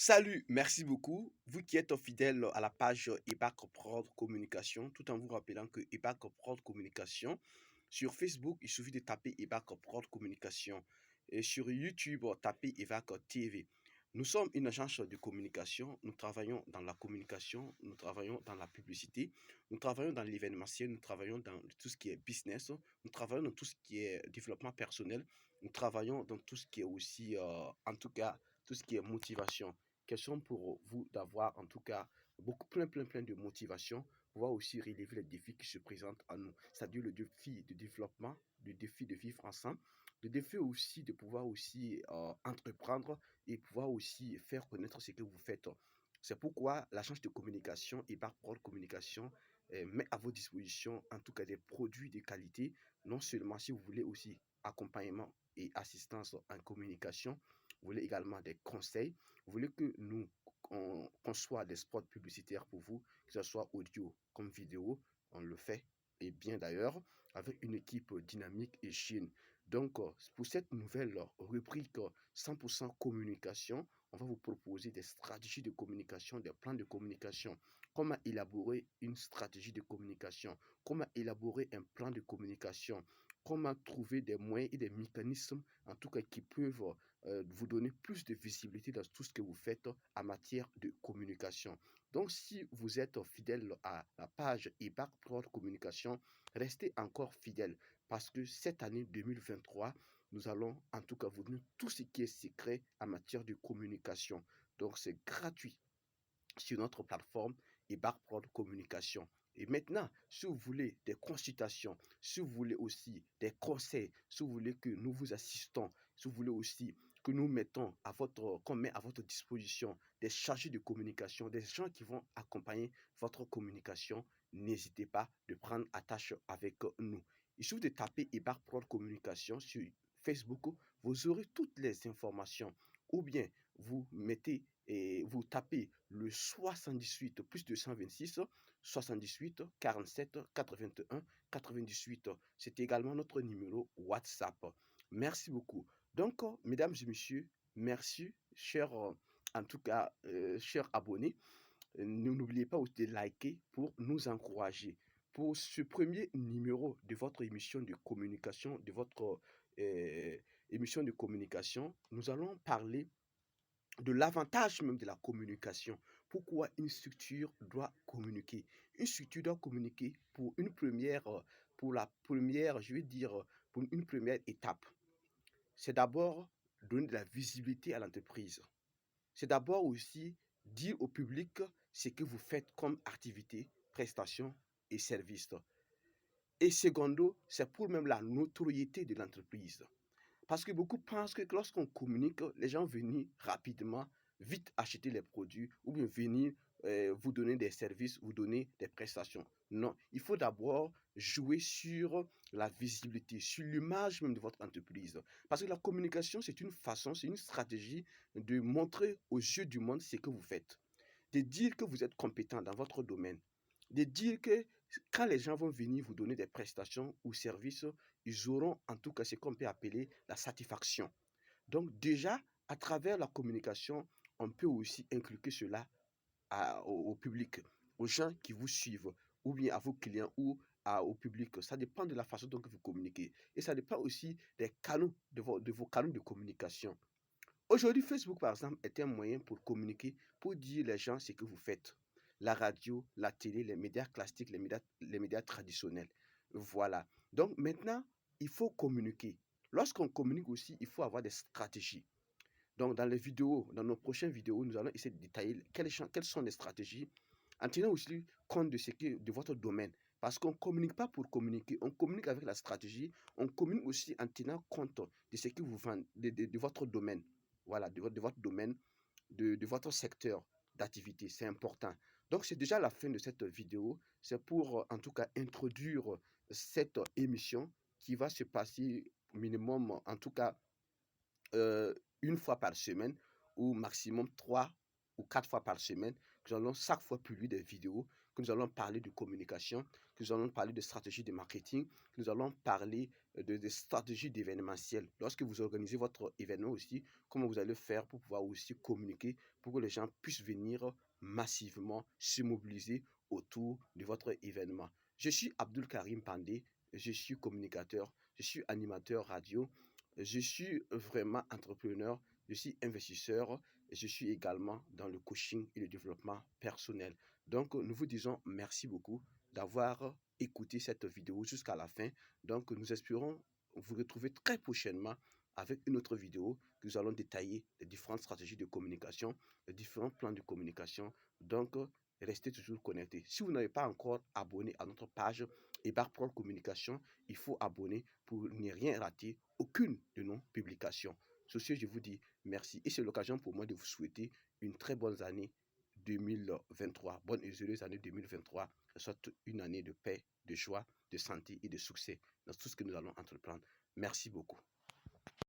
Salut, merci beaucoup. Vous qui êtes fidèle à la page EBAC Prod Communication, tout en vous rappelant que EBAC Prod Communication, sur Facebook, il suffit de taper EBAC Prod Communication. Et sur YouTube, tapez EBAC TV. Nous sommes une agence de communication. Nous travaillons dans la communication, nous travaillons dans la publicité, nous travaillons dans l'événementiel, nous travaillons dans tout ce qui est business, nous travaillons dans tout ce qui est développement personnel, nous travaillons dans tout ce qui est aussi, en tout cas, tout ce qui est motivation. Question pour vous d'avoir en tout cas beaucoup plein de motivation, pouvoir aussi relever les défis qui se présentent à nous, c'est-à-dire le défi de développement, le défi de vivre ensemble, le défi aussi de pouvoir aussi entreprendre et pouvoir aussi faire connaître ce que vous faites. C'est pourquoi l'agence de communication et par communication met à vos dispositions en tout cas des produits de qualité, non seulement si vous voulez aussi accompagnement et assistance en communication, vous voulez également des conseils, vous voulez que nous on conçoit des spots publicitaires pour vous, que ce soit audio comme vidéo, on le fait, et bien d'ailleurs, avec une équipe dynamique et chienne. Donc, pour cette nouvelle rubrique 100% communication, on va vous proposer des stratégies de communication, des plans de communication, comment élaborer une stratégie de communication, comment élaborer un plan de communication, comment trouver des moyens et des mécanismes, en tout cas, qui peuvent vous donner plus de visibilité dans tout ce que vous faites en matière de communication. Donc, si vous êtes fidèle à la page EBAC Prod Communication, restez encore fidèle parce que cette année 2023, nous allons en tout cas vous donner tout ce qui est secret en matière de communication. Donc, c'est gratuit sur notre plateforme EBAC Prod Communication. Et maintenant, si vous voulez des consultations, si vous voulez aussi des conseils, si vous voulez que nous vous assistons, si vous voulez aussi que nous mettons à votre, qu'on met à votre disposition des chargés de communication, des gens qui vont accompagner votre communication, n'hésitez pas de prendre attache avec nous. Il suffit de taper EBAC Prod Communication sur Facebook, vous aurez toutes les informations. Ou bien vous mettez et vous tapez le 78 plus 226 78 47 81 98. C'est également notre numéro WhatsApp. Merci beaucoup. Donc, mesdames et messieurs, merci, chers, en tout cas, chers abonnés. N'oubliez pas aussi de liker pour nous encourager. Pour ce premier numéro de votre émission de communication, de votre euh, émission de communication, nous allons parler de l'avantage même de la communication. Pourquoi une structure doit communiquer? Une structure doit communiquer pour une première, pour la première, je vais dire, pour une première étape. C'est d'abord donner de la visibilité à l'entreprise. C'est d'abord aussi dire au public ce que vous faites comme activité, prestation et service. Et secondo, c'est pour même la notoriété de l'entreprise. Parce que beaucoup pensent que lorsqu'on communique, les gens viennent rapidement, vite acheter les produits ou bien venir vous donner des services, vous donner des prestations. Non, il faut d'abord jouer sur la visibilité, sur l'image même de votre entreprise. Parce que la communication, c'est une façon, c'est une stratégie de montrer aux yeux du monde ce que vous faites, de dire que vous êtes compétent dans votre domaine, de dire que quand les gens vont venir vous donner des prestations ou services, ils auront en tout cas ce qu'on peut appeler la satisfaction. Donc déjà, à travers la communication, on peut aussi inculquer cela au public, aux gens qui vous suivent, ou bien à vos clients ou au public. Ça dépend de la façon dont vous communiquez. Et ça dépend aussi des canaux, de vos canaux de communication. Aujourd'hui, Facebook, par exemple, est un moyen pour communiquer, pour dire les gens ce que vous faites. La radio, la télé, les médias classiques, les médias traditionnels. Voilà. Donc maintenant, il faut communiquer. Lorsqu'on communique aussi, il faut avoir des stratégies. Donc dans les vidéos, dans nos prochaines vidéos, nous allons essayer de détailler quelles sont les stratégies en tenant aussi compte de votre domaine. Parce qu'on ne communique pas pour communiquer, on communique avec la stratégie, on communique aussi en tenant compte de ce que vous vendez, de votre domaine. Voilà, de votre domaine, de votre secteur d'activité. C'est important. Donc, c'est déjà la fin de cette vidéo. C'est pour, en tout cas, introduire cette émission qui va se passer minimum, en tout cas, une fois par semaine ou maximum 3 ou 4 fois par semaine, que nous allons chaque fois publier des vidéos, que nous allons parler de communication, que nous allons parler de stratégie de marketing, que nous allons parler de stratégies d'événementiel. Lorsque vous organisez votre événement aussi, comment vous allez faire pour pouvoir aussi communiquer, pour que les gens puissent venir massivement se mobiliser autour de votre événement. Je suis Abdul Karim Pandé, je suis communicateur, je suis animateur radio, je suis vraiment entrepreneur, je suis investisseur et je suis également dans le coaching et le développement personnel. Donc, nous vous disons merci beaucoup d'avoir écouté cette vidéo jusqu'à la fin. Donc, nous espérons vous retrouver très prochainement avec une autre vidéo que nous allons détailler les différentes stratégies de communication, les différents plans de communication. Donc, restez toujours connectés. Si vous n'avez pas encore abonné à notre page Ebar Pro Communication, il faut abonner pour ne rien rater, aucune de nos publications. Sur ce, je vous dis merci et c'est l'occasion pour moi de vous souhaiter une très bonne année 2023. Bonne et heureuse année 2023. Que ce soit une année de paix, de joie, de santé et de succès dans tout ce que nous allons entreprendre. Merci beaucoup.